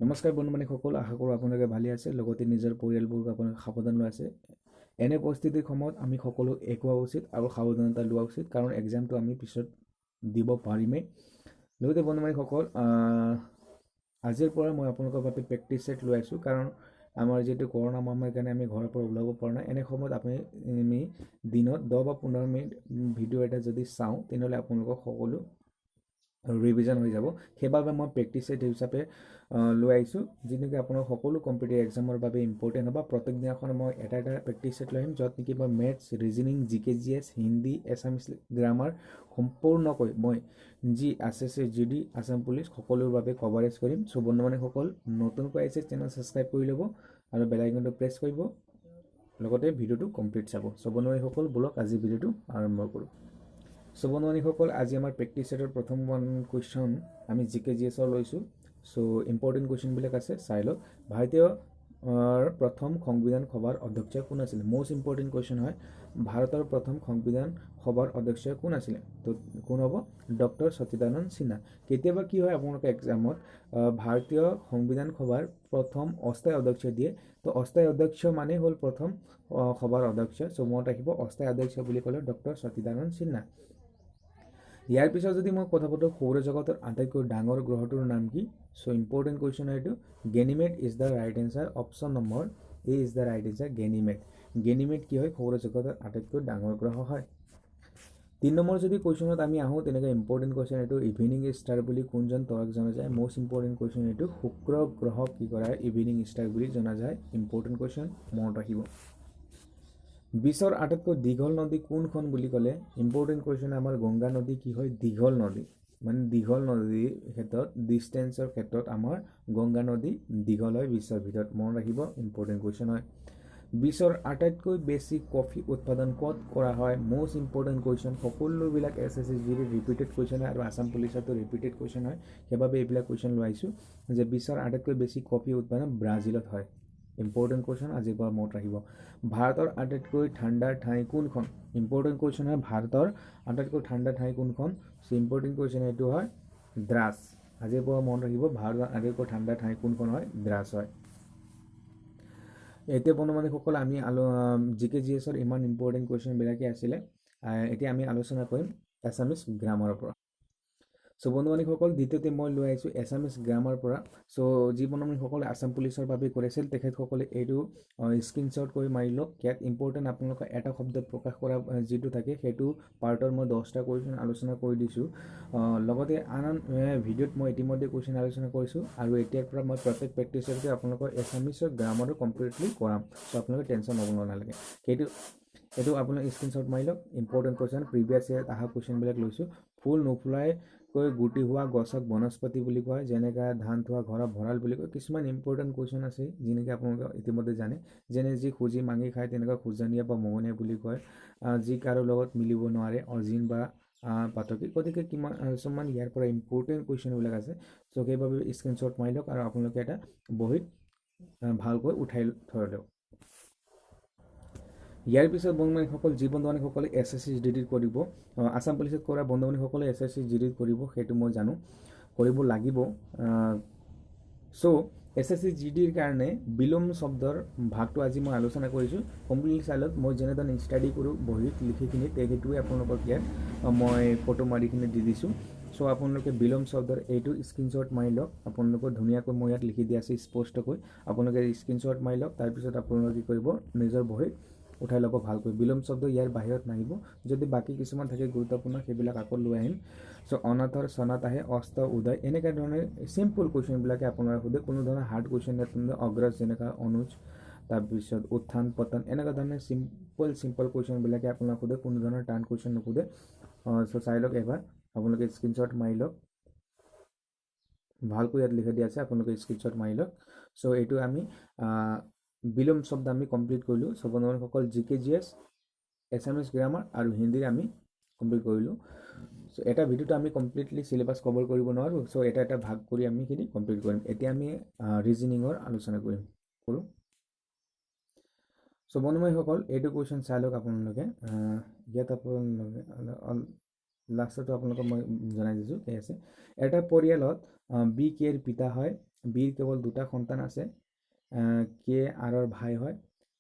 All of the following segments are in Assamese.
নমস্কাৰ বন্ধু-বান্ধৱীসকল, আশা কৰোঁ আপোনালোকে ভালে আছে, লগতে নিজৰ পৰিয়ালবৰ্গ আপোনালোকে সাৱধান লৈ আছে। এনে পৰিস্থিতিৰ সময়ত আমি সকলো একোৱা উচিত আৰু সাৱধানতা লোৱা উচিত, কাৰণ এক্সামটো আমি পিছত দিব পাৰিমেই। লগতে বন্ধু-বান্ধৱীসকল, আজিৰ পৰা মই আপোনালোকৰ বাবে প্ৰেক্টিচ ছেট লৈ আছোঁ, কাৰণ আমাৰ যিটো কৰোণা মহামাৰীৰ কাৰণে আমি ঘৰৰ পৰা ওলাব পৰা নাই। এনে সময়ত আমি দিনত 10 বা 15 মিনিট ভিডিঅ' এটা যদি চাওঁ, তেনেহ'লে আপোনালোকৰ সকলো ৰিভিজন হৈ যাব। সেইবাবে মই প্ৰেক্টিচ ছেট হিচাপে লৈ আহিছোঁ, যি নেকি আপোনাৰ সকলো কম্পিটিটিভ এক্সামৰ বাবে ইম্পৰ্টেণ্ট হ'ব। প্ৰত্যেক দিনাখন মই এটা প্ৰেক্টিচ ছেট লৈ আহিম, য'ত নেকি মই মেথছ, ৰিজনিং, GK/GS, হিন্দী, এছামিছ গ্ৰামাৰ সম্পূৰ্ণকৈ মই যি SSC, GD, আছাম পুলিচ সকলোৰ বাবে কভাৰেজ কৰিম। চ' বন্ধু-বান্ধৱীসকল, নতুনকৈ আহিছে চেনেল ছাবস্ক্ৰাইব কৰি ল'ব আৰু বেল আইকনটো প্ৰেছ কৰিব, লগতে ভিডিঅ'টো কমপ্লিট চাব। চ' বন্ধু-বান্ধৱীসকল, ব'লক আজি ভিডিঅ'টো আৰম্ভ কৰোঁ। চ' বন্ধু-বান্ধৱীসকল, আজি আমাৰ প্ৰেক্টিচ ছেটৰ প্ৰথম কুৱেশ্যন আমি GK/GSৰ লৈছোঁ। চ' ইম্পৰ্টেণ্ট কুৱেশ্যনবিলাক আছে, চাই লওক। ভাৰতীয় প্ৰথম সংবিধান সভাৰ অধ্যক্ষ কোন আছিলে? মষ্ট ইম্পৰ্টেণ্ট কুৱেশ্যন হয়। ভাৰতৰ প্ৰথম সংবিধান সভাৰ অধ্যক্ষ কোন আছিলে? তো কোন হ'ব? ডক্টৰ সচিদানন্দ সিনহা। কেতিয়াবা কি হয় আপোনালোকে এক্সামত ভাৰতীয় সংবিধান সভাৰ প্ৰথম অস্থায়ী অধ্যক্ষ দিয়ে, তো অস্থায়ী অধ্যক্ষ মানে হ'ল প্ৰথম সভাৰ অধ্যক্ষ। চ' মনত ৰাখিব, অস্থায়ী অধ্যক্ষ বুলি ক'লে ডক্টৰ সচিদানন্দ সিনহা। ইয়াৰ পিছত যদি মই কথা পাতোঁ, সৌৰজগতৰ আটাইতকৈ ডাঙৰ গ্ৰহটোৰ নাম কি? চ' ইম্পৰ্টেণ্ট কুৱেশ্যন হয় এইটো। Ganymede is the right answer. Option number A is the right answer, Ganymede. Ganymede কি হয়? সৌৰজগতৰ আটাইতকৈ ডাঙৰ গ্ৰহ হয়। 3 নম্বৰ যদি কুৱেশ্যনত আমি আহোঁ, তেনেকৈ ইম্পৰ্টেণ্ট কুৱেশ্যন এইটো। ইভিনিং ষ্টাৰ বুলি কোনজন তৰাক জনা যায়? মষ্ট ইম্পৰ্টেণ্ট কুৱেশ্যন এইটো। শুক্ৰ গ্ৰহক কি কৰা হয়? ইভিনিং ষ্টাৰ বুলি জনা যায়। ইম্পৰ্টেণ্ট কুৱেশ্যন, মনত ৰাখিব। বিশ্বৰ আটাইতকৈ দীঘল নদী কোনখন বুলি ক'লে? ইম্পৰ্টেণ্ট কুৱেশ্যন, আমাৰ গংগা নদী কি হয়? দীঘল নদী। মানে দীঘল নদীৰ ক্ষেত্ৰত, ডিষ্টেঞ্চৰ ক্ষেত্ৰত আমাৰ গংগা নদী দীঘল হয় বিশ্বৰ ভিতৰত। মনত ৰাখিব, ইম্পৰ্টেণ্ট কুৱেশ্যন হয়। বিশ্বৰ আটাইতকৈ বেছি কফি উৎপাদন ক'ত কৰা হয়? Most important question. সকলোবিলাক SSC, GD ৰিপিটেড কুৱেশ্যন হয় আৰু আছাম পুলিচতো ৰিপিটেড কুৱেশ্যন হয়। সেইবাবে এইবিলাক কুৱেশ্যন লৈ আহিছোঁ যে বিশ্বৰ আটাইতকৈ বেছি কফি উৎপাদন ব্ৰাজিলত হয়। ইম্পৰ্টেণ্ট কুৱেশ্যন, আজিৰ পৰা মনত ৰাখিব। ভাৰতৰ আটাইতকৈ ঠাণ্ডা ঠাই কোনখন? ইম্পৰ্টেণ্ট কুৱেশ্যন হয়। ভাৰতৰ আটাইতকৈ ঠাণ্ডা ঠাই কোনখন? চ' ইম্পৰ্টেণ্ট কুৱেশ্যন এইটো হয় দ্ৰাছ। আজিৰ পৰা মনত ৰাখিব, ভাৰতৰ আটাইতকৈ ঠাণ্ডা ঠাই কোনখন হয়? দ্ৰাছ হয়। এতিয়া বন্ধু-বান্ধৱীসকল, আমি GK/GSৰ ইমান ইম্পৰ্টেণ্ট কুৱেশ্যনবিলাকে আছিলে। এতিয়া আমি আলোচনা কৰিম এছামিছ গ্ৰামাৰৰ পৰা। চ' বন্ধু-বান্ধৱীসকল, দ্বিতীয়তে মই লৈ আহিছোঁ এছামিছ গ্ৰামাৰ পৰা। চ' যি বন্ধু-বান্ধৱীসকলে আছাম পুলিচৰ বাবে কৰিছিল, তেখেতসকলে এইটো স্ক্ৰীনশ্বট কৰি মাৰি লওক। ইয়াত ইম্পৰ্টেণ্ট আপোনালোকৰ এটা শব্দত প্ৰকাশ কৰা যিটো থাকে, সেইটো পাৰ্টৰ মই 10টা কুৱেশ্যন আলোচনা কৰি দিছোঁ। লগতে আন ভিডিঅ'ত মই ইতিমধ্যে কুৱেশ্যন আলোচনা কৰিছোঁ, আৰু এতিয়াৰ পৰা মই প্ৰত্যেক প্ৰেক্টিচতে আপোনালোকৰ এছামিছৰ গ্ৰামাৰো কমপ্লিটলি কৰাম। চ' আপোনালোকে টেনশ্যন ল'ব নালাগে। এইটো আপোনালোকে স্ক্ৰীনশ্বট মাৰি লওক। ইম্পৰ্টেণ্ট কুৱেশ্যন, প্ৰিভিয়াছ ইয়াৰত অহা কুৱেশ্যনবিলাক লৈছোঁ। ফুল নুফুলাকৈ গুটি হোৱা গছক বনস্পতি বুলি কয়, যেনেকৈ ধান থোৱা ঘৰক ভঁৰাল বুলি কয়। কিছুমান ইম্পৰ্টেণ্ট কুৱেশ্যন আছে যেনেকৈ আপোনালোকে ইতিমধ্যে জানে, যেনে যি খুজি মাগি খায় তেনেকৈ খোজনীয়া বা মগনীয়া বুলি কয়। যি কাৰো লগত মিলিব নোৱাৰে, অজিন বা পাতকী। গতিকে কিছুমান ইয়াৰ পৰা ইম্পৰ্টেণ্ট কুৱেশ্যনবিলাক আছে। চ' সেইবাবে স্ক্ৰীনশ্বট মাৰি লওক আৰু আপোনালোকে এটা বহীত ভালকৈ উঠাই থৈ লওক। ইয়াৰ পিছত বন্ধু-বান্ধৱীসকল, যি বন্ধু-বান্ধৱীসকলে SSC, GD কৰিব, আছাম পুলিচত কৰা বন্ধু-বান্ধৱীসকলে SSC, GD কৰিব, সেইটো মই জানো, কৰিব লাগিব। চ' SSC, GDৰ কাৰণে বিলোম শব্দৰ ভাগটো আজি মই আলোচনা কৰিছোঁ। কমপ্লিট চাই লওক। মই যেনেধৰণে ষ্টাডি কৰোঁ বহীত লিখিখিনি, সেইটোৱে আপোনালোকক ইয়াত মই ফটো মাৰিখিনি দি দিছোঁ। চ' আপোনালোকে বিলোম শব্দৰ এইটো স্ক্ৰীনশ্বট মাৰি লওক। আপোনালোকৰ ধুনীয়াকৈ মই ইয়াত লিখি দিয়া আছে স্পষ্টকৈ। আপোনালোকে স্ক্ৰীনশ্বট মাৰি লওক। তাৰপিছত আপোনালোকে কি কৰিব, নিজৰ বহীত উঠাই ল'ব ভালকৈ। বিলোম শব্দ ইয়াৰ বাহিৰত নাহিব। যদি বাকী কিছুমান থাকে গুৰুত্বপূৰ্ণ, সেইবিলাক আকৌ লৈ আহিম। চ' অনাথৰ চনাত আহে, অস্ত উদয়, এনেকুৱা ধৰণে চিম্পল কুৱেশ্যনবিলাকে আপোনাৰ সোধে। কোনো ধৰণৰ হাৰ্ড কুৱেশ্যন ইয়াত অগ্ৰজ যেনেকৈ অনুজ, তাৰপিছত উত্থান পতন, এনেকুৱা ধৰণে চিম্পল কুৱেশ্যনবিলাকে আপোনাক সোধে। কোনো ধৰণৰ টান কুৱেশ্যন নোসোধে। চ' চাই লওক এবাৰ, আপোনালোকে স্ক্ৰীনশ্বট মাৰি লওক। ভালকৈ ইয়াত লিখি দিয়া আছে, আপোনালোকে স্ক্ৰীনশ্বট মাৰি লওক। চ' এইটো আমি বিলোম শব্দ আমি কমপ্লিট কৰিলোঁ। চ' বন্ধুসকল, GK/GS, এছামিছ গ্ৰামাৰ আৰু হিন্দীৰ আমি কমপ্লিট কৰিলোঁ। চ' এটা ভিডিঅ'টো আমি কমপ্লিটলি চিলেবাছ কভাৰ কৰিব নোৱাৰোঁ। চ' এটা ভাগ কৰি আমি সেইখিনি কমপ্লিট কৰিম। এতিয়া আমি ৰিজনিঙৰ আলোচনা কৰোঁ। চ' বন্ধুসকল, এইটো কুৱেশ্যন চাই লওক আপোনালোকে। ইয়াত আপোনালোকে লাষ্টতো আপোনালোকক মই জনাই দিছোঁ, ঠিক আছে। এটা পৰিয়ালত B K ৰ পিতা হয় বিৰ কেৱল দুটা সন্তান আছে, কে আৰৰ ভাই হয়,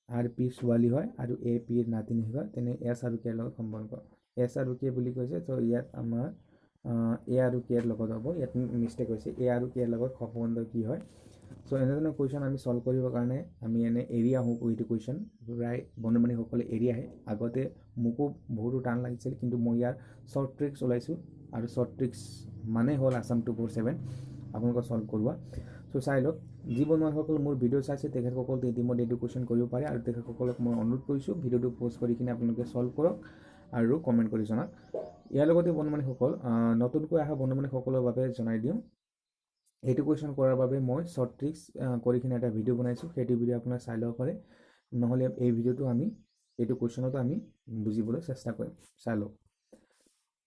আৰ পিৰ ছোৱালী হয় আৰু এ পিৰ নাতিনী হয়, তেনে এছ আৰু কেৰ লগত সম্পৰ্ক। এছ আৰু কে বুলি কৈছে, তো ইয়াত আমাৰ এ আৰু কেৰ লগত হ'ব। ইয়াত মিষ্টেক হৈছে, এ আৰু কেৰ লগত সম্বন্ধ কি হয়। চ' এনেধৰণৰ কুৱেশ্যন আমি ছল্ভ কৰিবৰ কাৰণে আমি এনে এৰি আহোঁ এইটো কুৱেশ্যন, প্ৰায় বন্ধুবান্ধৱীসকলে এৰি আহে। আগতে মোকো বহুতো টান লাগিছিল, কিন্তু মই ইয়াৰ শ্বৰ্ট ট্ৰিক্স ওলাইছোঁ, আৰু শ্বৰ্ট ট্ৰিক্স মানে হ'ল আছাম 247 আপোনালোকক ছল্ভ কৰোৱা। চ' চাই লওক, যি বন্ধুসকল মোৰ ভিডিঅ' চাইছে তেখেতসকলে ইতিমধ্যে এইটো কুৱেশ্যন কৰিব পাৰে, আৰু তেখেতসকলক মই অনুৰোধ কৰিছোঁ ভিডিঅ'টো প'ষ্ট কৰি কিনে আপোনালোকে ছল্ভ কৰক আৰু কমেণ্ট কৰি জনাওক। ইয়াৰ লগতে বন্ধুবান্ধৱীসকল, নতুনকৈ অহা বন্ধুবান্ধৱীসকলৰ বাবে জনাই দিওঁ, এইটো কুৱেশ্যন কৰাৰ বাবে মই শ্বৰ্ট ট্ৰিক্স কৰি কিনে এটা ভিডিঅ' বনাইছোঁ, সেইটো ভিডিঅ' আপোনাৰ চাই ল'ব পাৰে। নহ'লে এই ভিডিঅ'টো আমি এইটো কুৱেশ্যনতো আমি বুজিবলৈ চেষ্টা কৰিম, চাই লওক।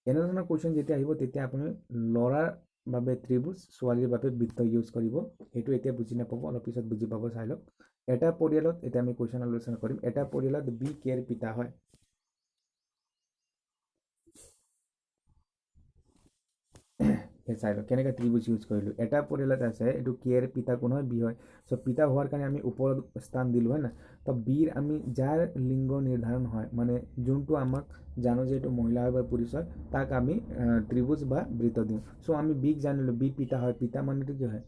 এনেধৰণৰ কুৱেশ্যন যেতিয়া আহিব তেতিয়া আপুনি ল'ৰাৰ বাবে ত্ৰিভুজ, ছোৱালীৰ বাবে বৃত্ত ইউজ কৰিব। সেইটো এতিয়া বুজি নাপাব, অলপ পিছত বুজি পাব, চাই লওক। এটা পৰিয়ালত, এতিয়া আমি কুৱেশ্যন আলোচনা কৰিম, এটা পৰিয়ালত বি কেৰ পিতা হয়। চাই লওক কেনেকৈ ত্ৰিভুজ ইউজ কৰিলোঁ। এটা পৰিয়ালত আছে, এইটো কেৰ পিতা কোন হয়, বি হয়। চ' পিতা হোৱাৰ কাৰণে আমি ওপৰত স্থান দিলোঁ, হয় না। তো বিৰ আমি যাৰ লিংগ নিৰ্ধাৰণ হয়, মানে যোনটো আমাক জানো যে এইটো মহিলা হয় বা পুৰুষ হয়, তাক আমি ত্ৰিভুজ বা বৃত্ত দিওঁ। চ' আমি বিক জানিলোঁ, বি পিতা হয়, পিতা মানেতো কি হয়,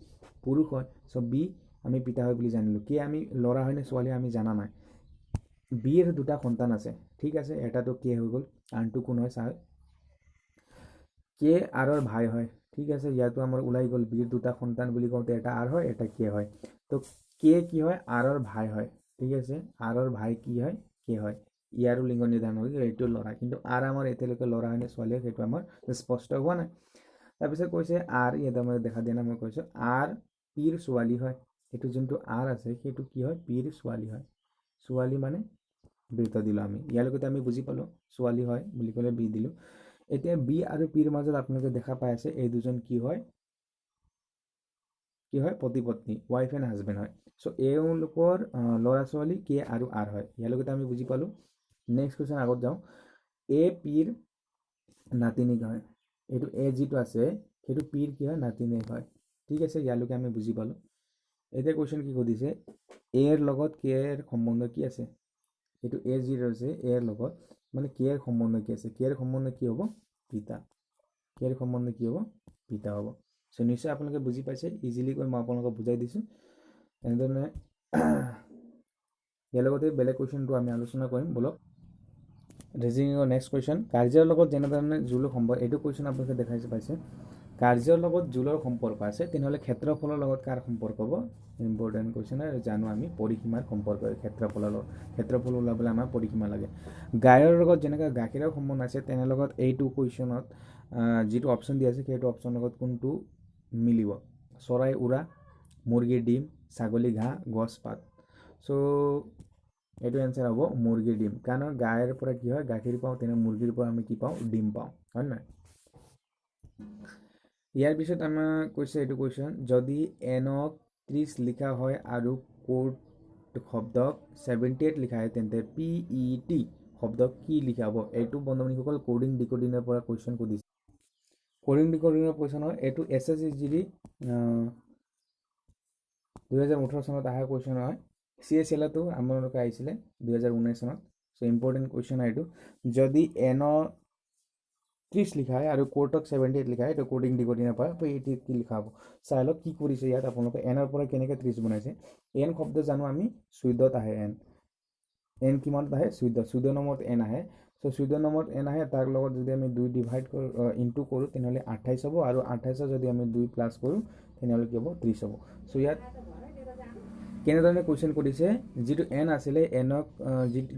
পুৰুষ হয়। চ' বি আমি পিতা হয় বুলি জানিলোঁ। কে আমি ল'ৰা হয় নে ছোৱালী আমি জানা নাই। বিৰ দুটা সন্তান আছে, ঠিক আছে, এটাতো কে হৈ গ'ল, আনটো কোন হয় চাওক, কে আৰৰ ভাই হয়, ঠিক আছে। ইয়াতো আমাৰ ওলাই গ'ল, বিৰ দুটা সন্তান বুলি কওঁতে এটা আৰ হয়, এটা কে হয়। তো কে কি হয়, আৰৰ ভাই হয়, ঠিক আছে। আৰৰ ভাই কি হয়, কে হয়। ইয়াৰো লিংগ নিৰ্ধাৰণ হয়, এইটো ল'ৰা, কিন্তু আৰ আমাৰ এতিয়ালৈকে ল'ৰা হয় নে ছোৱালী হয় সেইটো আমাৰ স্পষ্ট হোৱা নাই। তাৰপিছত কৈছে আৰ, ইয়াত আমাৰ দেখা দিয়া নাই, মই কৈছোঁ আৰ পিৰ ছোৱালী হয়। এইটো যোনটো আৰ আছে সেইটো কি হয়, পিৰ ছোৱালী হয়। ছোৱালী মানে বৃত্ত দিলোঁ আমি, ইয়ালৈকে আমি বুজি পালোঁ, ছোৱালী হয় বুলি ক'লে বি দিলোঁ। এতিয়া বি আৰু পিৰ মাজত আপোনালোকে দেখা পাই আছে, এই দুজন কি হয়, পতি পত্নী, ৱাইফ এণ্ড হাজবেণ্ড হয়। চ' এওঁলোকৰ ল'ৰা ছোৱালী কে আৰু আৰ হয়, ইয়ালৈকে আমি বুজি পালোঁ। নেক্সট কুৱেশ্যন আগত যাওঁ। এ পিৰ নাতিনীক হয়, এইটো এ যিটো আছে সেইটো পিৰ কি হয়, নাতিনীক হয়, ঠিক আছে। ইয়ালৈকে আমি বুজি পালোঁ। এতিয়া কুৱেশ্যন কি সুধিছে, এৰ লগত কে ৰ সম্বন্ধ কি আছে। এইটো এ যি ৰৈছে, এৰ লগত মানে কে ৰ সম্বন্ধ কি আছে, কে ৰ সম্বন্ধ কি হ'ব, পিতা। কে ৰ সম্বন্ধ কি হ'ব, পিতা হ'ব। চ' নিশ্চয় আপোনালোকে বুজি পাইছে, ইজিলি কৈ মই আপোনালোকক বুজাই দিছোঁ। এনেধৰণে ইয়াৰ লগতে বেলেগ কুৱেশ্যনটো আমি আলোচনা কৰিম, বলক। ৰিজনিঙৰ নেক্সট কুৱেশ্যন, কাৰ্যৰ লগত যেনেধৰণে জোলৰ সম্পৰ্ক, এইটো কুৱেশ্যন আপোনালোকে দেখাইছে পাইছে। কাৰ্যৰ লগত জোলৰ সম্পৰ্ক আছে, তেনেহ'লে ক্ষেত্ৰফলৰ লগত কাৰ সম্পৰ্ক হ'ব, ইম্পৰ্টেণ্ট কুৱেশ্যন হয়। জানো আমি পৰিসীমাৰ সম্পৰ্ক, ক্ষেত্ৰফলৰ লগত, ক্ষেত্ৰফল ওলাবলৈ আমাৰ পৰিসীমা লাগে। গায়ৰ লগত যেনেকৈ গাখীৰৰ সম্বন্ধ আছে, তেনে লগত এইটো কুৱেশ্যনত যিটো অপশ্যন দিয়া আছে সেইটো অপশ্যনৰ লগত কোনটো মিলিব, চৰাই উৰা, মুৰ্গীৰ ডিম, ছাগলী ঘাঁহ, গছ পাত। চ' এইটো এনচাৰ হ'ব মুৰ্গীৰ ডিম, কাৰণ গাইৰ পৰা কি হয়, গাখীৰ পাওঁ, তেনে মুৰ্গীৰ পৰা আমি কি পাওঁ, ডিম পাওঁ, হয় নাই। ইয়াৰ পিছত আমাৰ কৈছে এইটো কুৱেশ্যন, যদি এনক 30 লিখা হয় আৰু কোড শব্দক 78 লিখা হয়, তেন্তে PET শব্দক কি লিখা হ'ব। এইটো বন্ধুসকল কোডিং ডিকোডিঙৰ পৰা কুৱেশ্যন সুধিছে। কোডিং ডিকোডিঙৰ কুৱেশ্যন হয়, এইটো SSSGD 2018 চনত অহা কুৱেশ্যন হয়। CSLতো আমালোকে আহিছিলে 2019 চনত। চ' ইম্পৰ্টেণ্ট কুৱেশ্যন হয় এইটো। যদি এনৰ 30 লিখা হয় আৰু কোৰ্টক 78 লিখা হয়, এইটো কোডিং ডিকোডিঙৰ পৰা PET কি লিখা হ'ব। চাই লওক কি কৰিছে ইয়াত আপোনালোকে, এনৰ পৰা কেনেকৈ 30 বনাইছে। এন শব্দ জানো আমি 14ত আহে, এন কিমানত আহে, 14 নম্বৰত এন আহে। চ' 14 নম্বৰত এন আহে, তাৰ লগত যদি আমি 2 ডিভাইড কৰোঁ, ইনটু কৰোঁ, তেনেহ'লে 28 হ'ব, আৰু 28ৰ যদি আমি 2 প্লাছ কৰোঁ তেনেহ'লে কি হ'ব, 30 হ'ব। চ' ইয়াত কেনেধৰণে কুৱেশ্যন কৰিছে, যিটো এন আছিলে এনক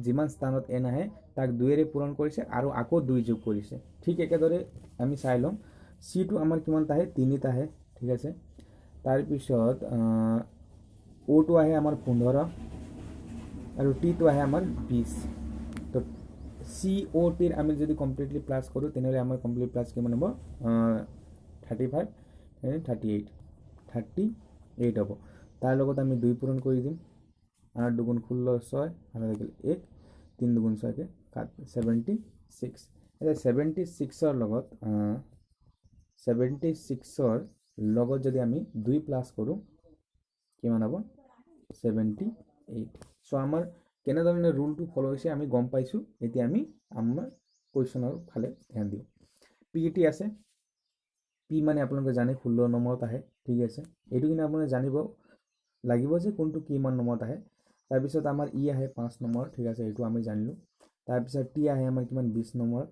যিমান স্থানত এন আহে তাক 2ৰে পূৰণ কৰিছে আৰু আকৌ 2 যোগ কৰিছে। ঠিক একেদৰে আমি চাই লওঁ, চিটো আমাৰ কিমানত আহে, 3ত আহে, ঠিক আছে। তাৰপিছত অ'টো আহে আমাৰ 15 আৰু টিটো আহে আমাৰ 20। তো COTৰ আমি যদি কমপ্লিটলি প্লাছ কৰোঁ তেনেহ'লে আমাৰ কমপ্লিট প্লাছ কিমান হ'ব, 35, 38, 38 হ'ব। তাৰ লগত আমি 2 পূৰণ কৰি দিম, 8 দুগুণ 16, 6 আৰু 1, 3 দুগুণ 6, 76। এতিয়া 76ৰ লগত 76ৰ লগত যদি আমি 2 প্লাছ কৰোঁ কিমান হ'ব 78 চ' আমাৰ কেনেধৰণে ৰুলটো ফ'ল' হৈছে আমি গম পাইছোঁ এতিয়া আমি আমাৰ কুৱেশ্যনৰ ফালে ধ্যান দিওঁ PET আছে পি মানে আপোনালোকে জানে 16 নম্বৰত আহে ঠিক আছে এইটো কিন্তু আপোনালোকে জানিব লাগিব যে কোনটো কিমান নম্বৰত আহে তাৰপিছত আমাৰ ই আহে 5 নম্বৰ ঠিক আছে এইটো আমি জানিলোঁ তাৰপিছত টি আহে আমাৰ কিমান 20 নম্বৰত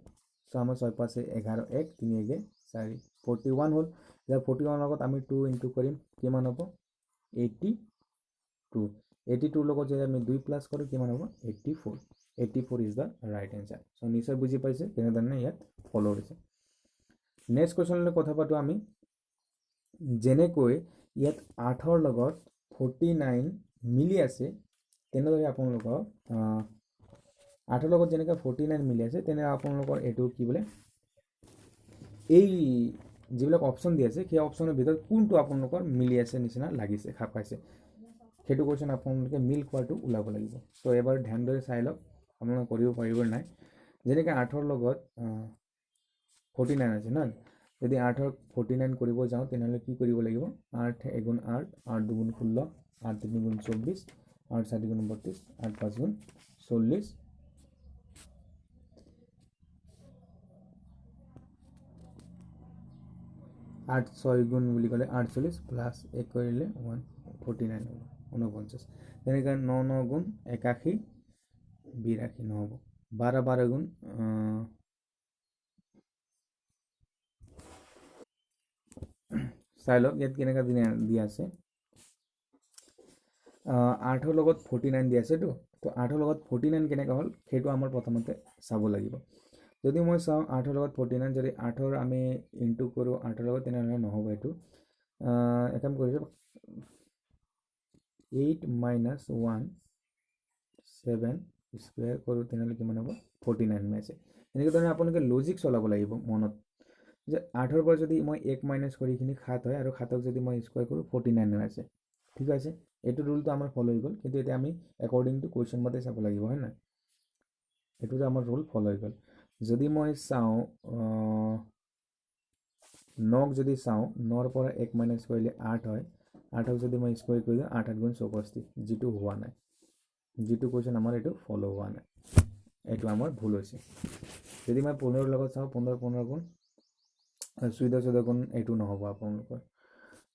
চ' আমাৰ 6 5 11 1 3 1 4 41 হ'ল এতিয়া 41 লগত আমি 2 ইনটু কৰিম কিমান হ'ব 82 82 লগত যদি আমি 2 প্লাস কৰোঁ কিমান হ'ব 84 ইজ দ্য ৰাইট এনসাৰ চ' নিশ্চয় বুজি পাইছে কেনেধৰণে ইয়াত ফ'ল' হৈছে নেক্সট কুৱেশ্যনলৈ কথা পাতোঁ আমি যেনেকৈ ইয়াত 8ৰ লগত 49 মিলি আছে তেনেদৰে আপোনালোকৰ 8ৰ লগত যেনেকৈ 49 মিলি আছে তেনে আপোনালোকৰ এইটো কি বোলে এই যিবিলাক অপশ্যন দি আছে সেই অপশ্যনৰ ভিতৰত কোনটো আপোনালোকৰ মিলি আছে নিচিনা লাগিছে খাপ খাইছে সেইটো কুৱেশ্যন আপোনালোকে মিল খোৱাটো ওলাব লাগিব চ' এবাৰ ধ্যান ধৰি চাই লওক আপোনালোকে কৰিব পাৰিব নাই যেনেকৈ 8ৰ লগত 49 আছে ন যদি 8ৰ 49 কৰিব যাওঁ তেনেহ'লে কি কৰিব লাগিব 8 এগুণ 8 8 দুগুণ 16 8 তিনি গুণ 24 8 4 গুণ 32 8 5 গুণ 40 8 6 গুণ বুলি ক'লে 48 প্লাছ 1 কৰিলে 149 হ'ব 49 তেনেকৈ 9 9 গুণ 81 82 নহ'ব 12 12 গুণ চাই লওক ইয়াত কেনেকৈ দিয়া আছে 8ৰ লগত 49 দিয়া আছেতো তো 8ৰ লগত 49 কেনেকৈ হ'ল সেইটো আমাৰ প্ৰথমতে চাব লাগিব যদি মই চাওঁ 8ৰ লগত 49 যদি 8ৰ আমি ইনটু কৰোঁ 8ৰ লগত তেনেহ'লে নহ'ব এইটো এক কাম কৰিছোঁ 8 minus 1 7 স্কুৱেৰ কৰোঁ তেনেহ'লে কিমান হ'ব 49 সোমাইছে এনেকৈ ধৰণে আপোনালোকে লজিক চলাব লাগিব মনত যে 8ৰ পৰা যদি মই 1 মাইনাছ কৰি এইখিনি 7 হয় আৰু 7ক যদি মই স্কুৱেৰ কৰোঁ 49 হৈ আছে ঠিক আছে এইটো ৰুলটো আমাৰ ফ'ল' হৈ গ'ল কিন্তু এতিয়া আমি একৰ্ডিং টু কুৱেশ্যন মতে চাব লাগিব হয় নাই এইটোতো আমাৰ ৰুল ফ'ল' হৈ গ'ল যদি মই চাওঁ 9ক যদি চাওঁ 9ৰ পৰা 1 মাইনাছ কৰিলে 8 হয় 8ক যদি মই স্কুৱেৰ কৰি দিওঁ 8 8 গুণ 64 যিটো হোৱা নাই যিটো কুৱেশ্যন আমাৰ এইটো ফ'ল' হোৱা নাই এইটো আমাৰ ভুল হৈছে যদি মই 15ৰ লগত চাওঁ 15 15 গুণ 14 14 গুণ এইটো নহ'ব আপোনালোকৰ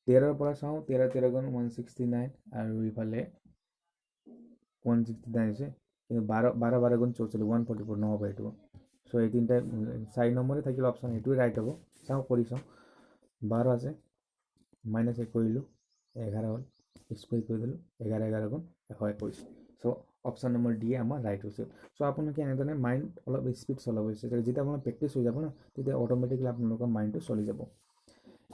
13ৰ পৰা চাওঁ 13 13 গুণ 169 আৰু ইফালে 169 হৈছে কিন্তু 12 12 12 গুণ 44 144 নহ'ব এইটো চ' এই তিনিটা 4 নম্বৰে থাকিলে অপশ্যন এইটোৱে ৰাইট হ'ব চাওঁ কৰি চাওঁ 12 আছে মাইনাছ 1 কৰিলোঁ 11 হ'ল স্কুৱেৰ কৰি দিলোঁ 11 11 গুণ 121 চ' অপশ্যন নম্বৰ ডি আমাৰ ৰাইট হৈছে চ' আপোনালোকে এনেধৰণে মাইণ্ড অলপ স্পীড চলাব হৈছে যেতিয়া আপোনাৰ প্ৰেক্টিছ হৈ যাব ন তেতিয়া অট'মেটিকলি আপোনালোকৰ মাইণ্ডটো চলি যাব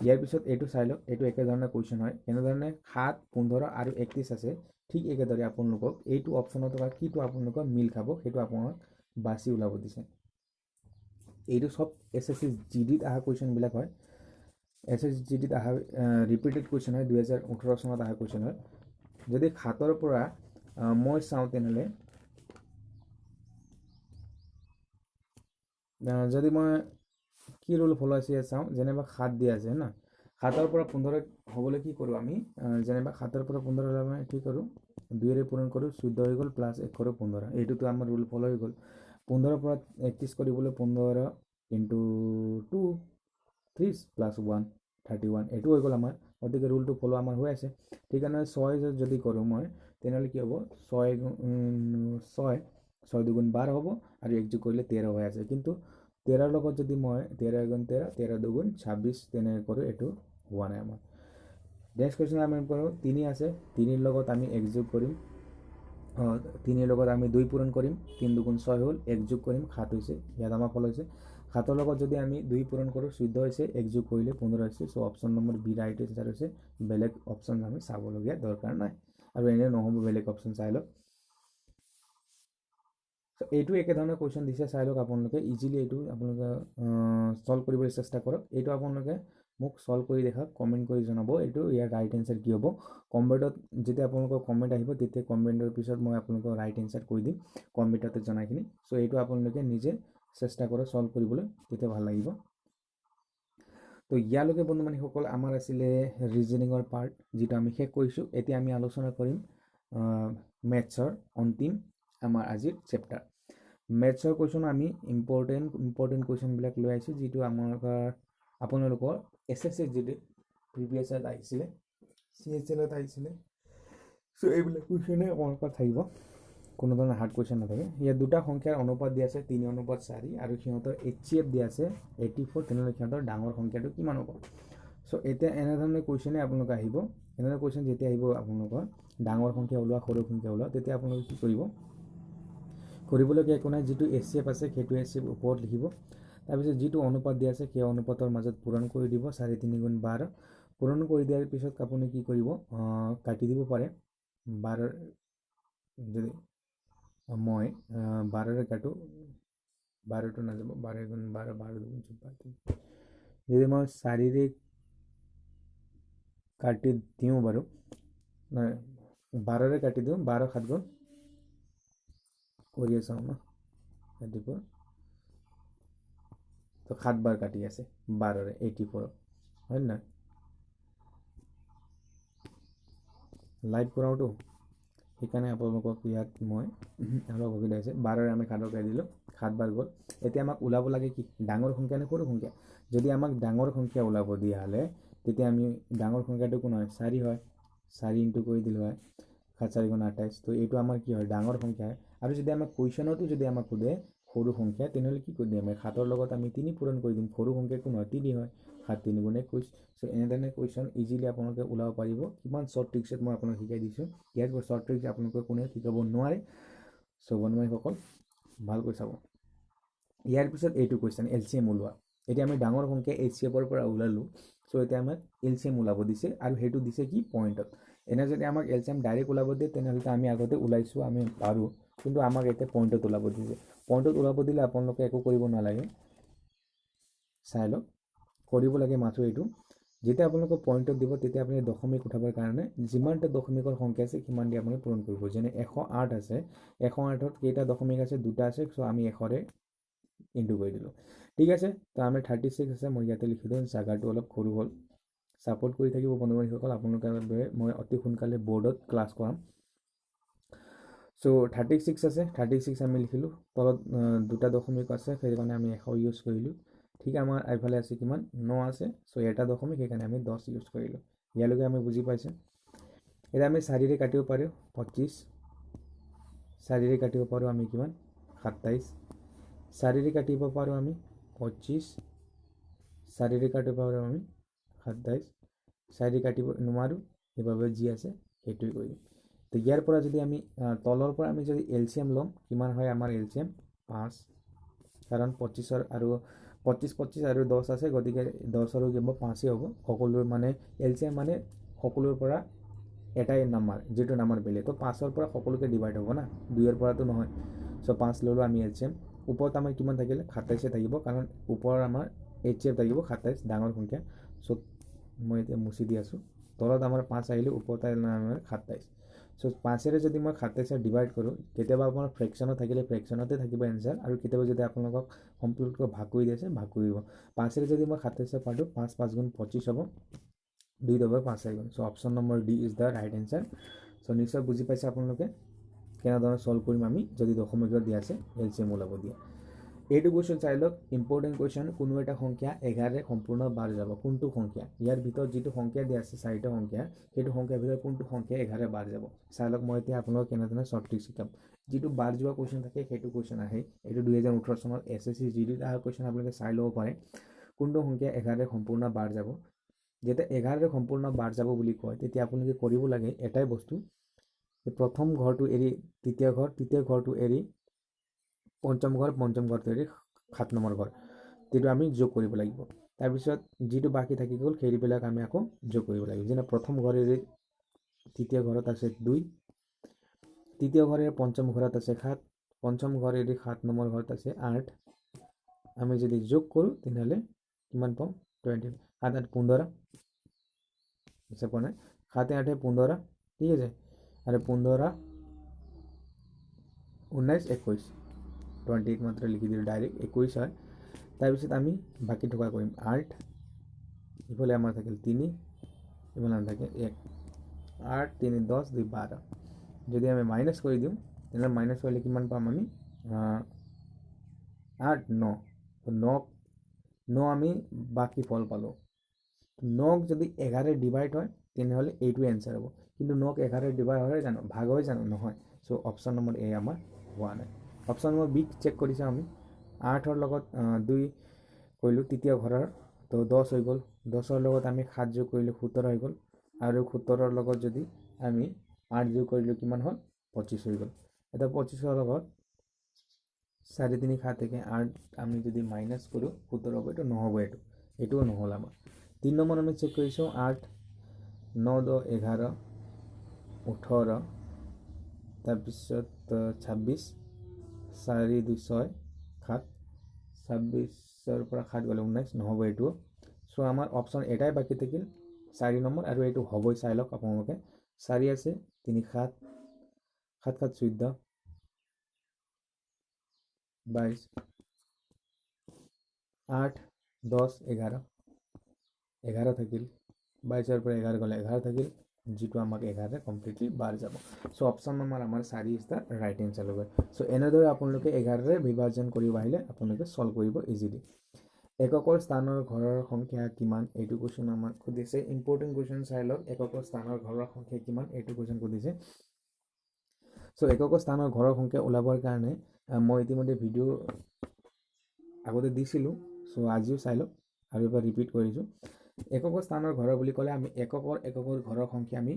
ইয়াৰ পিছত এইটো চাই লওক এইটো একেধৰণৰ কুৱেশ্যন হয় এনেধৰণে 7 15 আৰু 31 আছে ঠিক একেদৰে আপোনালোকক এইটো অপশ্যনত থকা কিটো আপোনালোকৰ মিল খাব সেইটো আপোনাক বাছি ওলাব দিছে এইটো সব SSC GDত অহা কুৱেশ্যনবিলাক হয় SSC GDত অহা ৰিপিটেড কুৱেশ্যন হয় 2018 চনত অহা কুৱেশ্যন হয় যদি 7ৰ পৰা মই চাওঁ তেনেহ'লে যদি মই কি ৰুল ফ'ল' আছে চাওঁ যেনিবা 7 দিয়া আছে না 7ৰ পৰা 15 হ'বলৈ কি কৰোঁ আমি যেনিবা 7ৰ পৰা 15 হ'লে আমি কি কৰোঁ 2ৰে পূৰণ কৰোঁ 14 হৈ গ'ল প্লাছ 1 কৰোঁ 15 এইটোতো আমাৰ ৰুল ফ'ল' হৈ গ'ল 15ৰ পৰা 31 কৰিবলৈ 15 ইনটু 2 30 প্লাছ 1 31 এইটো হৈ গ'ল আমাৰ গতিকে ৰুলটো ফ'ল' আমাৰ হৈ আছে ঠিকানে 6 যদি কৰোঁ মই তেনেহ'লে কি হ'ব 6 দুগুণ 12 হ'ব আৰু 1 যোগ কৰিলে 13 হৈ আছে কিন্তু 13ৰ লগত যদি মই 13 এগুণ 13 13 দুগুণ 26 তেনেকৈ কৰোঁ এইটো হোৱা নাই আমাৰ নেক্সট কুৱেশ্যন আমি কৰোঁ 3 আছে 3ৰ লগত আমি 1 যোগ কৰিম 3ৰ লগত আমি 2 পূৰণ কৰিম 3 দুগুণ 6 হ'ল 1 যোগ কৰিম 7 হৈছে ইয়াত আমাৰ ফল হৈছে 7ৰ লগত যদি আমি 2 পূৰণ কৰোঁ 14 হৈছে 1 যোগ কৰিলে 15 হৈছে so' option number B right answer হৈছে বেলেগ অপশ্যন আমি চাবলগীয়া দৰকাৰ নাই আৰু এনে নহ'ব বেলেগ অপশ্যন চাই লওক এইটো একেধৰণৰ কুৱেশ্যন দিছে চাই লওক আপোনালোকে ইজিলি এইটো আপোনালোকে সলভ কৰিবলৈ চেষ্টা কৰক এইটো আপোনালোকে মোক সলভ কৰি দেখাওক কমেণ্ট কৰি জনাব এইটো ইয়াৰ ৰাইট এনচাৰ কি হ'ব কমেণ্টত যেতিয়া আপোনালোকৰ কমেণ্ট আহিব তেতিয়া কমেণ্টৰ পিছত মই আপোনালোকক ৰাইট এনচাৰ কৈ দিম কমেণ্টতে জনাইখিনি চ' এইটো আপোনালোকে নিজে চেষ্টা কৰক সলভ কৰিবলৈ তেতিয়া ভাল লাগিব তো ইয়ালৈকে বন্ধু বান্ধৱীসকল আমাৰ আছিলে ৰিজনিঙৰ পাৰ্ট, যিটো আমি শেষ কৰিছোঁ। এতিয়া আমি আলোচনা কৰিম মেথছৰ অন্তিম আমাৰ আজিৰ চেপ্টাৰ। মেথছৰ কুৱেশ্যন আমি ইম্পৰ্টেণ্ট কুৱেশ্যনবিলাক লৈ আহিছোঁ, যিটো আপোনালোকৰ SSC যিটো প্ৰিভিয়াছ ইয়াৰত আহিছিলে, CHLত আহিছিলে। চ' এইবিলাক কুৱেশ্যনে আপোনালোকৰ থাকিব, কোনো ধৰণৰ হাৰ্ড কুৱেশ্যন নাথাকে। ইয়াত দুটা সংখ্যাৰ অনুপাত দিয়া আছে 3:4 আৰু সিহঁতৰ HCF দিয়া আছে 84, তেনেহ'লে সিহঁতৰ ডাঙৰ সংখ্যাটো কিমান হ'ব। চ' এতিয়া এনেধৰণৰ কুৱেশ্যনে আপোনালোকে আহিব। এনেধৰণৰ কুৱেশ্যন যেতিয়া আহিব আপোনালোকৰ ডাঙৰ সংখ্যা ওলোৱা, সৰু সংখ্যা ওলোৱা, তেতিয়া আপোনালোকে কি কৰিব, কৰিবলগীয়া একো নাই। যিটো HCF আছে সেইটো HCF ওপৰত লিখিব। তাৰপিছত যিটো অনুপাত দিয়া আছে সেই অনুপাতৰ মাজত পূৰণ কৰি দিব, 4×3 × 12। পূৰণ কৰি দিয়াৰ পিছত আপুনি কি কৰিব, কাটি দিব পাৰে। 12 যদি মই 12ৰে কাটো, 12টো নাযাব, 12 × 12, 12 × 12। যদি মই 4ৰে কাটি দিওঁ বাৰু, 12ৰে কাটি দিওঁ, 12 7 গুণ কৰি চাওঁ ন, ৰাতিপুৱা তো 7 বাৰ কাটি আছে 12ৰে 84, হয় নে নহয়? লাইভ কৰাওঁতো, সেইকাৰণে আপোনালোকক ইয়াত মই অলপ অসুবিধা হৈছে। 12ৰে আমি 7 কাটি দিলোঁ, 7 বাৰ গ'ল। এতিয়া আমাক ওলাব লাগে কি, ডাঙৰ সংখ্যা নে সৰু সংখ্যা। যদি আমাক ডাঙৰ সংখ্যা ওলাব দিয়া হ'লে তেতিয়া আমি ডাঙৰ সংখ্যাটো কোন হয়, 4 হয়, 4 ইনটু কৰি দিলোঁ হয়, 7 4 × 28। তো এইটো আমাৰ কি হয়, ডাঙৰ সংখ্যা হয়। আৰু যদি আমাক কুৱেশ্যনতো যদি আমাক সোধে সৰু সংখ্যা, তেনেহ'লে কি কৰি দিম, 7ৰ লগত আমি 3 পূৰণ কৰি দিম। সৰু সংখ্যা কোন হয়, 3 হয়, 7 3 × 21। চ' এনেধৰণে কুৱেশ্যন ইজিলি আপোনালোকে ওলাব পাৰিব। কিমান শ্বৰ্ট ট্ৰিক্সত মই আপোনাক শিকাই দিছোঁ। ইয়াৰ শ্বৰ্ট ট্ৰিক্স আপোনালোকে কোনেও শিকাব নোৱাৰে। চ' বন্ধুসকল ভালকৈ চাব। ইয়াৰ পিছত এইটো কুৱেশ্যন LCM ওলোৱা। এতিয়া আমি ডাঙৰ সংখ্যা HCFৰ পৰা ওলালোঁ। চ' এতিয়া আমাক LCM ওলাব দিছে, আৰু সেইটো দিছে কি, পইণ্টত। এনে যদি আমাক LCM ডাইৰেক্ট ওলাব দিয়ে তেনেহ'লে আমি আগতে ওলাইছোঁ, আমি পাৰোঁ। কিন্তু আমাক এতিয়া পইণ্টত ওলাব দিছে। পইণ্টত ওলাব দিলে আপোনালোকে একো কৰিব নালাগে, চাই লওক। কৰিব লাগে মাথো এইটো, যেতিয়া আপোনালোকক পইণ্টত দিব তেতিয়া আপুনি দশমিক উঠাবৰ কাৰণে যিমানটা দশমিকৰ সংখ্যা আছে সিমান দি আপুনি পূৰণ কৰিব। যেনে 108 আছে, 108ত কেইটা দশমিক আছে, 2টা আছে। চ' আমি 100ৰে ইনটু কৰি দিলোঁ, ঠিক আছে। তো আমাৰ 36 আছে, মই ইয়াতে লিখি দিওঁ, জাগাটো অলপ সৰু হ'ল। ছাপোৰ্ট কৰি থাকিব বন্ধু বান্ধৱীসকল, আপোনালোকৰ বাবে মই অতি সোনকালে বৰ্ডত ক্লাছ কৰাম। চ' 36 আছে, 36 আমি লিখিলোঁ। তলত 2টা দশমিক আছে, সেইকাৰণে আমি 100 ইউজ কৰিলোঁ। ঠিক আমাৰ এইফালে আছে কিমান, 9 আছে। চ' এটা দশমিক, সেইকাৰণে আমি 10 ইউজ কৰিলোঁ। ইয়ালৈকে আমি বুজি পাইছে। এতিয়া আমি 4ৰে কাটিব পাৰোঁ 25, 4ৰে কাটিব পাৰোঁ আমি কিমান, 27, 4ৰে কাটিব পাৰোঁ আমি 25, 4ৰে কাটিব পাৰোঁ আমি 27, 4ৰে কাটিব নোৱাৰোঁ, সেইবাবে যি আছে সেইটোৱে কৰিম। তো ইয়াৰ পৰা যদি আমি তলৰ পৰা আমি যদি LCM ল'ম, কিমান হয় আমাৰ LCM, 5, কাৰণ 25 আৰু 10 আছে, গতিকে 10 আৰু 5 হ'ব। সকলোৰে মানে LCM মানে সকলোৰে পৰা এটাই নাম্বাৰ, যিটো নাম্বাৰ বেলেগ। তো 5ৰ পৰা সকলোকে ডিভাইড হ'ব না, 2ৰ পৰাতো নহয়। চ' 5 ল'লোঁ আমি LCM। ওপৰত আমাৰ কিমান থাকিলে, 27 থাকিব, কাৰণ ওপৰৰ আমাৰ HCF থাকিব 27, ডাঙৰ সংখ্যা। চ' মই এতিয়া মুচি দি আছোঁ। তলত আমাৰ 5 আহিলে, ওপৰত আমাৰ 27। চ' 5ৰে যদি মই 27 ডিভাইড কৰোঁ, কেতিয়াবা আপোনাৰ ফ্ৰেকশ্যনত থাকিলে ফ্ৰেকশ্যনতে থাকিব এনচাৰ, আৰু কেতিয়াবা যদি আপোনালোকক সম্পূৰ্ণকৈ ভাগ কৰি দিছে, ভাগ কৰিব। 5ৰে যদি মই 27 পাৰোঁ, 5 5 গুণ 25 হ'ব, 2 হ'ব 5 4 গুণ। So' option number D is the right answer. So' নিশ্চয় বুজি পাইছে আপোনালোকে কেনেধৰণে ছল্ভ কৰিম আমি যদি দশমিকৰ দিয়া আছে LCM ওলাব দিয়ে। এইটো কুৱেশ্যন চাই লওক, ইম্পৰ্টেণ্ট কুৱেশ্যন। কোনো এটা সংখ্যা 11ৰে সম্পূৰ্ণ বাৰ যাব, কোনটো সংখ্যা, ইয়াৰ ভিতৰত যিটো সংখ্যা দিয়া আছে 4টা সংখ্যা, সেইটো সংখ্যাৰ ভিতৰত কোনটো সংখ্যা 11ৰে বাৰ যাব। চাই লওক, মই এতিয়া আপোনালোকক কেনেধৰণে শ্বৰ্ট ট্ৰিক শিকাম। যিটো বাৰ যোৱা কুৱেশ্যন থাকে সেইটো কুৱেশ্যন আহে। এইটো 2018 চনত SSC GDত অহা কুৱেশ্যন, আপোনালোকে চাই ল'ব পাৰে। কোনটো সংখ্যা 11ৰে সম্পূৰ্ণ বাৰ যাব। যেতিয়া 11ৰে সম্পূৰ্ণ বাৰ যাব বুলি কয়, তেতিয়া আপোনালোকে কৰিব লাগে এটাই বস্তু, প্ৰথম ঘৰটো এৰি তৃতীয় ঘৰ, তৃতীয় ঘৰটো এৰি পঞ্চম ঘৰ, পঞ্চম ঘৰটো এৰি 7 নম্বৰ ঘৰ, সেইটো আমি যোগ কৰিব লাগিব। তাৰপিছত যিটো বাকী থাকি গ'ল সেইবিলাক আমি আকৌ যোগ কৰিব লাগিব। যেনে প্ৰথম ঘৰ এৰি তৃতীয় ঘৰত আছে 2, তৃতীয় ঘৰ এৰি পঞ্চম ঘৰত আছে 7, পঞ্চম ঘৰ এৰি 7 নম্বৰ ঘৰত আছে 8। আমি যদি যোগ কৰোঁ তেনেহ'লে কিমান পাওঁ, 20, 7 8 15, হিচাপ কৰা নাই, 7 8 15, ঠিক আছে। আৰু 15 19 21, 28 মাত্ৰ লিখি দিলোঁ ডাইৰেক্ট, 21 হয়। তাৰপিছত আমি বাকী থকা কৰিম 8 ইফালে আমাৰ থাকিল 3 ইফালে আমাৰ থাকে 1 8 3 10 2 12 যদি আমি মাইনাছ কৰি দিওঁ তেনেহ'লে মাইনাছ কৰিলে কিমান পাম আমি 8 9 9 আমি বাকী ফল পালোঁ 9 যদি 11 ডিভাইড হয় তেনেহ'লে এইটো এনচাৰ হ'ব কিন্তু 9 11 ডিভাইড হয় জানো ভাগ হয় জানো নহয় সো অপশ্যন নম্বৰ এ আমাৰ হোৱা নাই অপশ্যন নম্বৰ বি চেক কৰি চাওঁ আমি 8ৰ লগত 2 কৰিলোঁ তৃতীয় ঘৰৰ তো 10 হৈ গ'ল 10ৰ লগত আমি 7 যোগ কৰিলোঁ 17 হৈ গ'ল আৰু 17ৰ লগত যদি আমি 8 যোগ কৰিলোঁ কিমান হ'ল 25 হৈ গ'ল এটা 25ৰ লগত 4 3 7 থেকে 8 আমি যদি মাইনাছ কৰোঁ 17 হ'ব এইটো নহ'ব এইটোও নহ'ল আমাৰ 3 নম্বৰ আমি চেক কৰিছোঁ 8 9 10 11 18 তাৰপিছত 26 4 2 6 7 26ৰ পৰা 7 গ'লে 19 নহ'ব এইটো সো আমাৰ অপশ্যন এটাই বাকী থাকিল 4 নম্বৰ আৰু এইটো হ'বই চাই লওক আপোনালোকে 4 আছে 3 7 7 7 14 22 8 10 11 11 থাকিল 22ৰ পৰা 11 গ'লে 11 থাকিল যিটো আমাক 11 কমপ্লিটলি বাৰ যাব সো অপশ্যন নম্বৰ আমাৰ 4 ইজ দ্য ৰাইট এনচাৰ হ'ব সো এনেদৰে আপোনালোকে 11ৰে বিভাজন কৰিব আহিলে আপোনালোকে সলভ কৰিব ইজিলি এককৰ স্থানৰ ঘৰৰ সংখ্যা কিমান এইটো কোৱেশ্চন আমাক সুধিছে ইম্পৰ্টেণ্ট কোৱেশ্চন চাই লওক এককৰ স্থানৰ ঘৰৰ সংখ্যা কিমান এইটো কোৱেশ্চন সুধিছে সো এককৰ স্থানৰ ঘৰৰ সংখ্যা ওলাবৰ কাৰণে মই ইতিমধ্যে ভিডিঅ' আগতে দিছিলোঁ সো আজিও চাই লওক আৰু এবাৰ ৰিপিট কৰিছোঁ এককৰ স্থানৰ ঘৰ বুলি ক'লে আমি এককৰ ঘৰৰ সংখ্যা আমি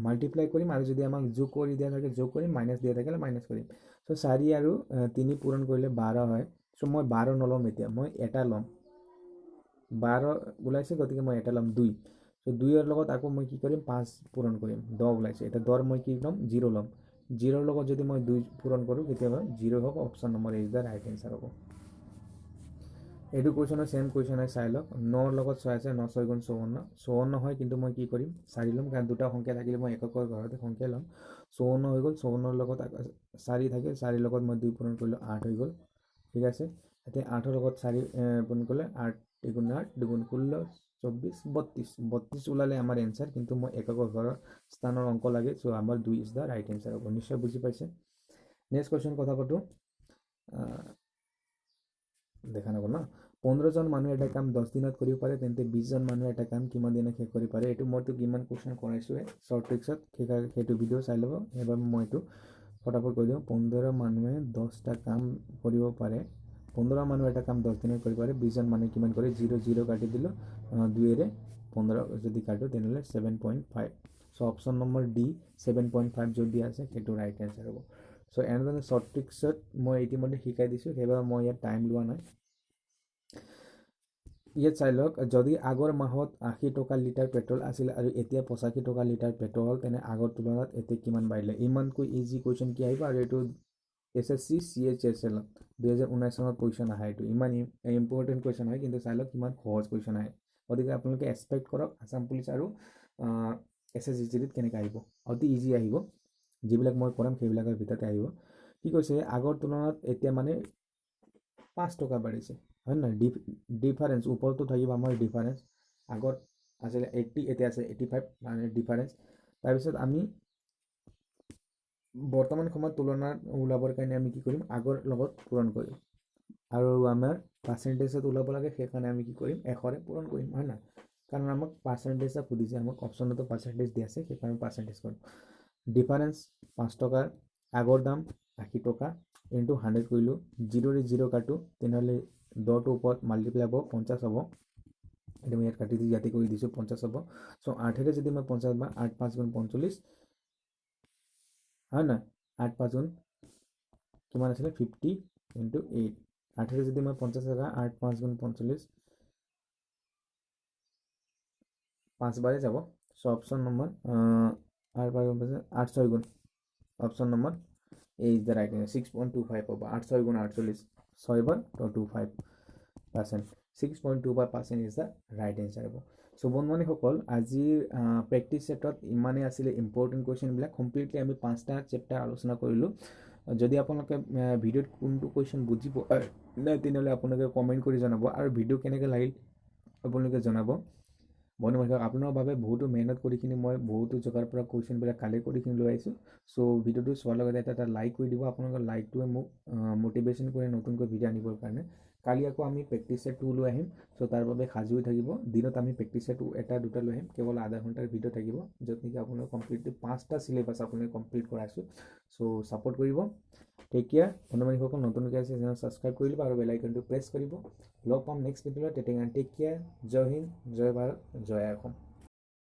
মাল্টিপ্লাই কৰিম আৰু যদি আমাক যোগ কৰি দিয়া থাকে যোগ কৰিম মাইনাছ দিয়া থাকিলে মাইনাছ কৰিম সো 4 আৰু 3 পূৰণ কৰিলে 12 হয় সো মই 12 নল'ম এতিয়া মই এটা ল'ম 12 ওলাইছে গতিকে মই এটা ল'ম 2 সো 2ৰ লগত আকৌ মই কি কৰিম 5 পূৰণ কৰিম 10 ওলাইছে এটা 10 মই কি ল'ম 0 ল'ম 0ৰ লগত যদি মই 2 পূৰণ কৰোঁ কেতিয়াবা 0 হ'ব option number is the right answer হ'ব এইটো কুৱেশ্যনৰ সেম কুৱেশ্যন চাই লওক 9ৰ লগত 6 আছে 9 6 গুণ 54 54 হয় কিন্তু মই কি কৰিম 4 ল'ম কাৰণ দুটা সংখ্যা থাকিলে মই এককৰ ঘৰতে সংখ্যা ল'ম 54 হৈ গ'ল 54ৰ লগত 4 থাকে 4ৰ লগত মই 2 পূৰণ কৰিলোঁ 8 হৈ গ'ল ঠিক আছে এতিয়া 8ৰ লগত 4 পূৰণ কৰিলে 8 2 8 2 16 24 32 ওলালে আমাৰ এনচাৰ কিন্তু মই এককৰ ঘৰৰ স্থানৰ অংক লাগে সো আমাৰ 2 ইজ দ্য ৰাইট এনচাৰ হ'ব নিশ্চয় বুজি পাইছে নেক্সট কুৱেশ্যন কথা পাতো দেখা নাপাব না 15 জন মানুহে এটা কাম 10 দিনত কৰিব পাৰে তেন্তে 20 জন মানুহে এটা কাম কিমান দিনত শেষ কৰিব পাৰে এইটো মইতো কিমান কুৱেশ্যন কৰাইছোৱে শৰ্ট ট্ৰিক্সত সেইটো ভিডিঅ' চাই ল'ব এবাৰ মই এইটো ফটাফট কৈ দিওঁ 15 মানুহে 10টা কাম কৰিব পাৰে 15 মানুহে এটা কাম 10 দিনত কৰিব পাৰে 20 জন মানুহে কিমান কৰে 0 0 কাটি দিলোঁ 2ৰে 15 যদি কাটো তেনেহ'লে 7.5 সো অপশ্যন নম্বৰ ডি 7.5 য'ত দিয়া আছে সেইটো ৰাইট এনচাৰ হ'ব সো এনেধৰণে শৰ্ট ট্ৰিক্সত মই ইতিমধ্যে শিকাই দিছোঁ সেইবাবে মই ইয়াত টাইম লোৱা নাই ইয়াত চাই লওক যদি আগৰ মাহত 80 টকা লিটাৰ পেট্ৰল আছিল আৰু এতিয়া 85 টকা লিটাৰ পেট্ৰল হ'ল তেনে আগৰ তুলনাত এতিয়া কিমান বাঢ়িলে ইমানকৈ ইজি কুৱেশ্যন কি আহিব আৰু এইটো SSC CHSL 2019 চনত কুৱেশ্যন আহে এইটো ইমান ইম্পৰ্টেণ্ট কুৱেশ্যন হয় কিন্তু চাই লওক কিমান সহজ কুৱেশ্যন আহে গতিকে আপোনালোকে এক্সপেক্ট কৰক আছাম পুলিচ আৰু SSC কেনেকৈ আহিব অতি ইজি আহিব যিবিলাক মই কৰাম সেইবিলাকৰ ভিতৰতে আহিব কি কৈছে আগৰ তুলনাত এতিয়া মানে 5 টকা বাঢ়িছে হয় না ডিফাৰেন্স ওপৰতো থাকিব আমাৰ ডিফাৰেন্স আগত আছিলে 80 এতিয়া আছে 85 মানে ডিফাৰেন্স তাৰপিছত আমি বৰ্তমান সময়ত তুলনাত ওলাবৰ কাৰণে আমি কি কৰিম আগৰ লগত পূৰণ কৰিম আৰু আমাৰ পাৰ্চেণ্টেজত ওলাব লাগে সেইকাৰণে আমি কি কৰিম 100ৰে পূৰণ কৰিম হয় না কাৰণ আমাক পাৰ্চেণ্টেজত সুধিছে আমাক অপশ্যনতো পাৰ্চেণ্টেজ দিয়া আছে সেইকাৰণে পাৰ্চেণ্টেজ কৰিম ডিফাৰেন্স 5 টকাৰ আগৰ দাম 80 টকা ইনটু 100 কৰিলোঁ 0ৰে 0 কাটো তেনেহ'লে 10টোৰ ওপৰত মাল্টিপ্লাই হ'ব 50 হ'ব এতিয়া মই ইয়াত কাটি দি ইয়াতে কৰি দিছোঁ 50 হ'ব সো 8ৰে যদি মই 50 বা 8 5 গুণ 45 হয় না 8 5 গুণ কিমান আছিলে 50 ইনটু 8 8ৰে যদি মই 50 টকা 8 5 গুণ 45 5 বাৰে যাব সো অপশ্যন নম্বৰ 8 6 গুণ option number A is the right answer 6.25 হ'ব 8 6 গুণ 48 6 বাৰ 25% 6.25% ইজ দ্য ৰাইট এনচাৰ হ'ব সো বন্ধুসকল আজিৰ প্ৰেক্টিছ ছেটত ইমানেই আছিলে ইম্পৰ্টেণ্ট কুৱেশ্যনবিলাক কমপ্লিটলি আমি 5টা চেপ্টাৰ আলোচনা কৰিলোঁ যদি আপোনালোকে ভিডিঅ'ত কোনটো কুৱেশ্যন বুজি পোৱা নাই তেনেহ'লে আপোনালোকে কমেণ্ট কৰি জনাব আৰু ভিডিঅ' কেনেকৈ লাগিল আপোনালোকে জনাব বন্ধুবান্ধৱ আপোনাৰ বাবে বহুতো মেহনত কৰিখিনি মই বহুতো জেগাৰ পৰা কুৱেশ্যনবিলাক কালেক্ট কৰিখিনি লৈ আহিছোঁ। চ' ভিডিঅ'টো চোৱাৰ লগতে এটা লাইক কৰি দিব। আপোনালোকৰ লাইকটোৱে মোক মটিভেশ্যন কৰে নতুনকৈ ভিডিঅ' আনিবৰ কাৰণে। কালি আকৌ আমি প্ৰেক্টিছ ছেট 2 লৈ আহিম। চ' তাৰ বাবে সাজু হৈ থাকিব। দিনত আমি প্ৰেক্টিছ ছেট 1-2টা লৈ আহিম, কেৱল আধা ঘণ্টাৰ ভিডিঅ' থাকিব, য'ত নেকি আপোনালোক কমপ্লিটলি 5টা চিলেবাছ আপোনালোকে কমপ্লিট কৰাইছোঁ। চ' ছাপোৰ্ট কৰিব। Take care. বন্ধুবান্ধৱীসকল নতুনকৈ আছে চেনেল ছাবস্ক্ৰাইব কৰি দিব আৰু বেল আইকনটো প্ৰেছ কৰিব। লগ পাম নেক্সট ভিডিঅ'ত। তেতিয়া টেক কেয়াৰ। জয় হিন্দ, জয় ভাৰত, জয় অসম।